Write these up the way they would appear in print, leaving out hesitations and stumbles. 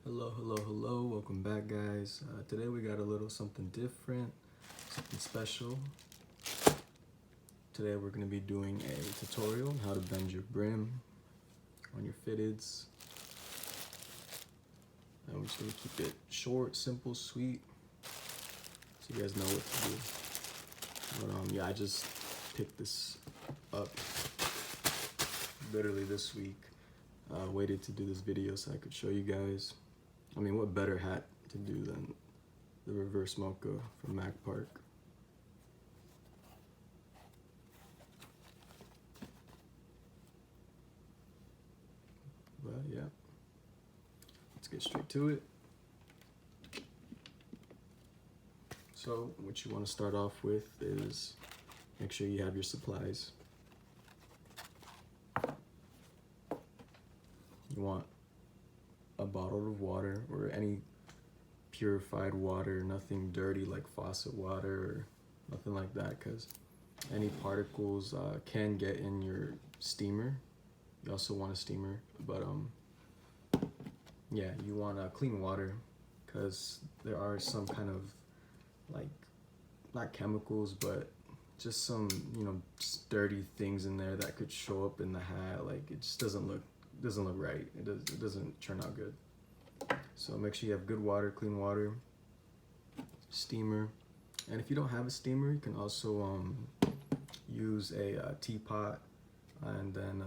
Hello, welcome back guys. Today we got a little something different, something special. Today we're going to be doing a tutorial on how to bend your brim on your fitteds. And we're just going to keep it short, simple, sweet, so you guys know what to do. But yeah, I just picked this up literally this week. Waited to do this video so I could show you guys. I mean, what better hat to do than the reverse mocha from Mac Park? But yeah, let's get straight to it. So what you want to start off with is make sure you have your supplies. You want a bottle of water or any purified water, nothing dirty like faucet water or nothing like that, because any particles can get in your steamer. You also want a steamer, but yeah, you want clean water, because there are some kind of like, not chemicals, but just some, just dirty things in there that could show up in the hat. Like, it just doesn't look right. It doesn't turn out good. So make sure you have good water, clean water, steamer. And if you don't have a steamer, you can also use a teapot, and then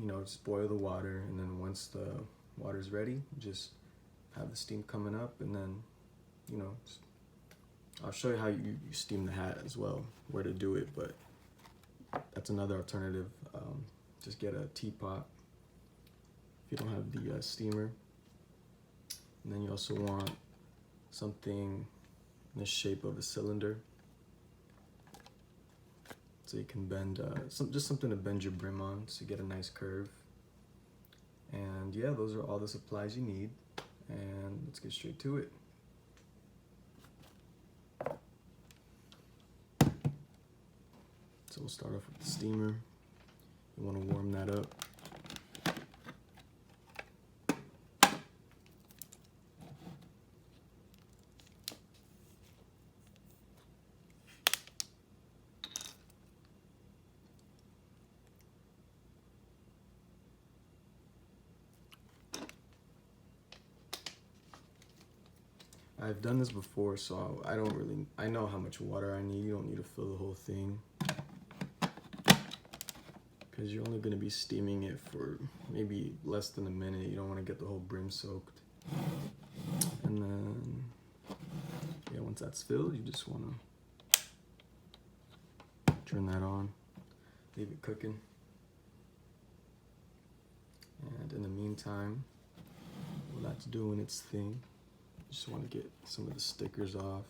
just boil the water, and then once the water's ready, just have the steam coming up, and then I'll show you how you steam the hat as well, where to do it, but that's another alternative. Just get a teapot if you don't have the steamer. And then you also want something in the shape of a cylinder, so you can bend, just something to bend your brim on, so you get a nice curve. And yeah, those are all the supplies you need, and let's get straight to it. So we'll start off with the steamer. You want to warm that up. I've done this before, so I know how much water I need. You don't need to fill the whole thing, because you're only going to be steaming it for maybe less than a minute. You don't want to get the whole brim soaked. And then, yeah, once that's filled, you just want to turn that on, leave it cooking. And in the meantime, while that's doing its thing, just want to get some of the stickers off.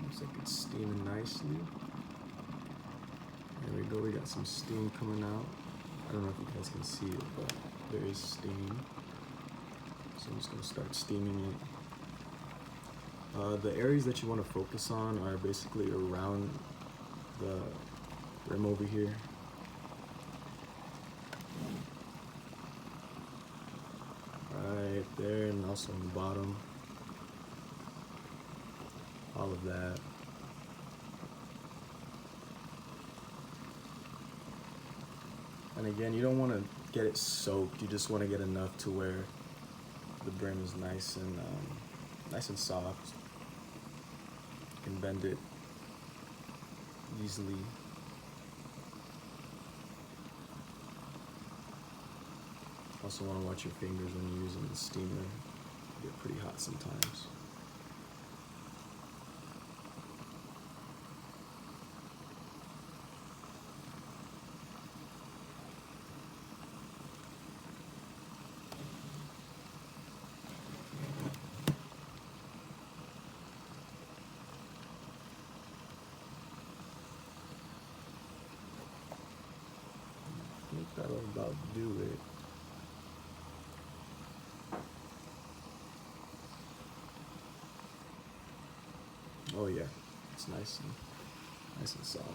Looks like it's steaming nicely. There we go, we got some steam coming out. I don't know if you guys can see it, but there is steam. So I'm just gonna start steaming it. The areas that you want to focus on are basically around the brim over here. Right there, and also on the bottom. All of that. And again, you don't want to get it soaked. You just want to get enough to where the brim is nice and soft. You can bend it easily. Also want to watch your fingers when you're using the steamer. They get pretty hot sometimes. about do it. Oh yeah, it's nice and soft.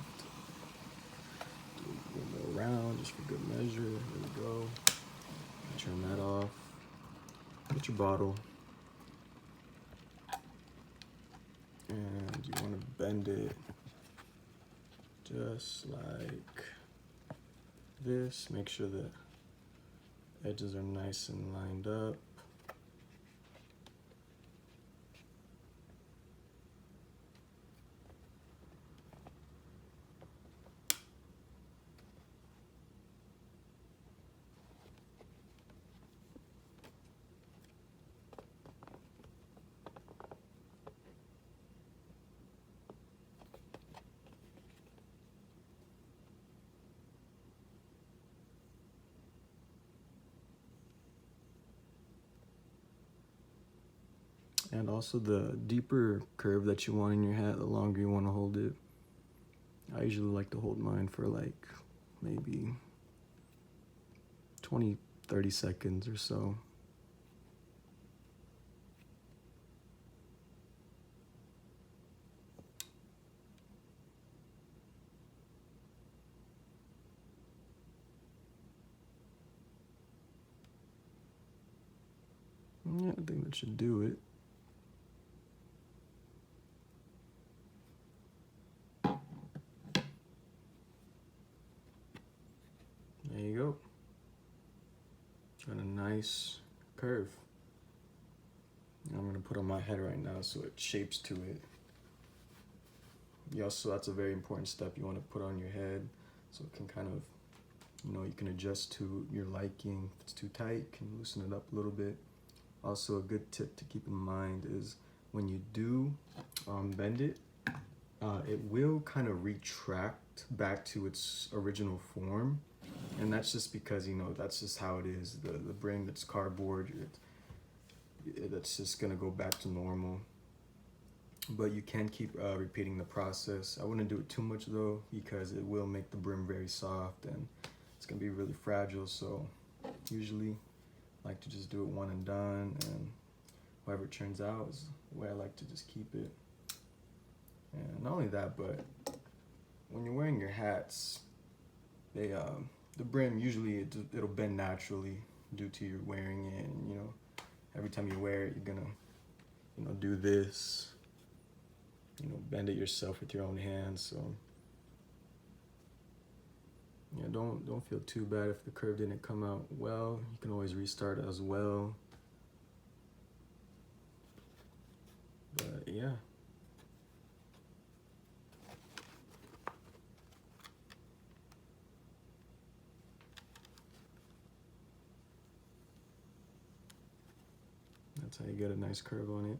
Do one more round just for good measure. There we go. Turn that off. Get your bottle. And you want to bend it just like this. Make sure the edges are nice and lined up. And also the deeper curve that you want in your hat, the longer you want to hold it. I usually like to hold mine for like maybe 20-30 seconds or so. Yeah, I think that should do it. There you go. Got a nice curve. I'm gonna put on my head right now so it shapes to it. That's a very important step you want to put on your head so it can kind of, you can adjust to your liking. If it's too tight, you can loosen it up a little bit. Also, a good tip to keep in mind is when you do bend it, it will kind of retract back to its original form. And that's just because, that's just how it is. The brim, it's cardboard, that's just gonna go back to normal. But you can keep repeating the process. I wouldn't do it too much though, because it will make the brim very soft and it's gonna be really fragile. So usually I like to just do it one and done, and however it turns out is the way I like to just keep it. And not only that, but when you're wearing your hats, the brim usually it'll bend naturally due to your wearing it. And every time you wear it, you're gonna do this. Bend it yourself with your own hands. So yeah, don't feel too bad if the curve didn't come out well. You can always restart as well. But yeah. That's how you get a nice curve on it.